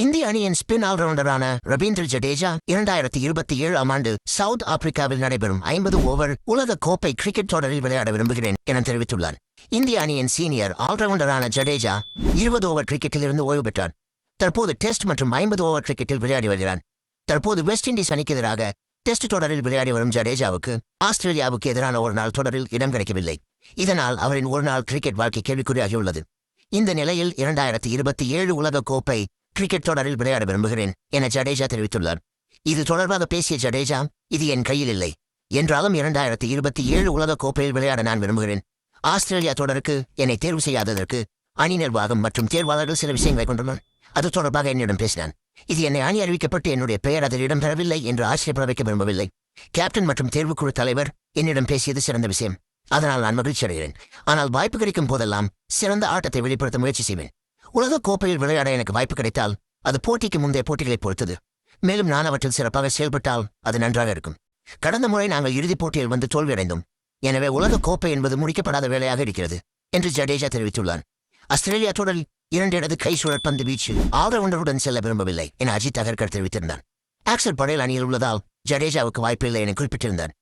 இந்திய அணியின் ஸ்பின் ஆல்ரவுண்டரான ரவீந்திர ஜடேஜா 2027ஆம் ஆண்டு சவுத் ஆப்பிரிக்காவில் நடைபெறும் 50 ஓவர் உலக கோப்பை கிரிக்கெட் தொடரில் விளையாட விரும்புகிறேன் என தெரிவித்துள்ளார். இந்திய அணியின் சீனியர் ஆல்ரவுண்டரான ஜடேஜா 20 ஓவர் கிரிக்கெட்டில் இருந்து ஓய்வு பெற்றார். தற்போது டெஸ்ட் மற்றும் 50 ஓவர் கிரிக்கெட்டில் விளையாடி வருகிறார். தற்போது வெஸ்ட் இண்டீஸ் அணிக்கு எதிராக டெஸ்ட் தொடரில் விளையாடி வரும் ஜடேஜாவுக்கு ஆஸ்திரேலியாவுக்கு எதிரான ஒரு நாள் தொடரில் இடம் கிடைக்கவில்லை. இதனால் அவரின் ஒருநாள் கிரிக்கெட் வாழ்க்கை கேள்விக்குறியாகியுள்ளது. இந்த நிலையில் 2027 உலக கோப்பை கிரிக்கெட் தொடரில் விளையாட விரும்புகிறேன் என ஜடேஜா தெரிவித்துள்ளார். இது தொடர்பாக பேசிய ஜடேஜா, இது என் கையில் இல்லை என்றாலும் 2027 உலக கோப்பையில் விளையாட நான் விரும்புகிறேன். ஆஸ்திரேலியா தொடருக்கு என்னை தேர்வு செய்யாததற்கு அணி நிர்வாகம் மற்றும் தேர்வாளர்கள் சில விஷயங்களை கொண்டுள்ளனர். அது தொடர்பாக என்னிடம் பேசினான். இது என்னை அணி அறிவிக்கப்பட்டு என்னுடைய பெயர் அதில் இடம்பெறவில்லை என்று ஆச்சரியப்பட வைக்க விரும்பவில்லை. கேப்டன் மற்றும் தேர்வுக்குழு தலைவர் என்னிடம் பேசியது சிறந்த விஷயம். அதனால் நான் மகிழ்ச்சி அடைகிறேன். ஆனால் வாய்ப்பு கிடைக்கும் போதெல்லாம் சிறந்த ஆட்டத்தை வெளிப்படுத்த முயற்சி செய்வேன். உலக கோப்பையில் விளையாட எனக்கு வாய்ப்பு கிடைத்தால் அது போட்டிக்கு முந்தைய போட்டிகளை பொறுத்தது. மேலும் நான் அவற்றில் சிறப்பாக செயல்பட்டால் அது நன்றாக இருக்கும். கடந்த முறை நாங்கள் இறுதிப் போட்டியில் வந்து தோல்வியடைந்தோம். எனவே உலக கோப்பை என்பது முடிக்கப்படாத வேலையாக இருக்கிறது என்று ஜடேஜா தெரிவித்துள்ளார். ஆஸ்திரேலியா தொடரில் 2 இடது கை சுழற்பந்து வீச்சு ஆல்ரவுண்டருடன் செல்ல விரும்பவில்லை என அஜித் அகர்கர் தெரிவித்திருந்தார். ஆக்சர் படேல் அணியில் உள்ளதால் ஜடேஜாவுக்கு வாய்ப்பில்லை என குறிப்பிட்டிருந்தார்.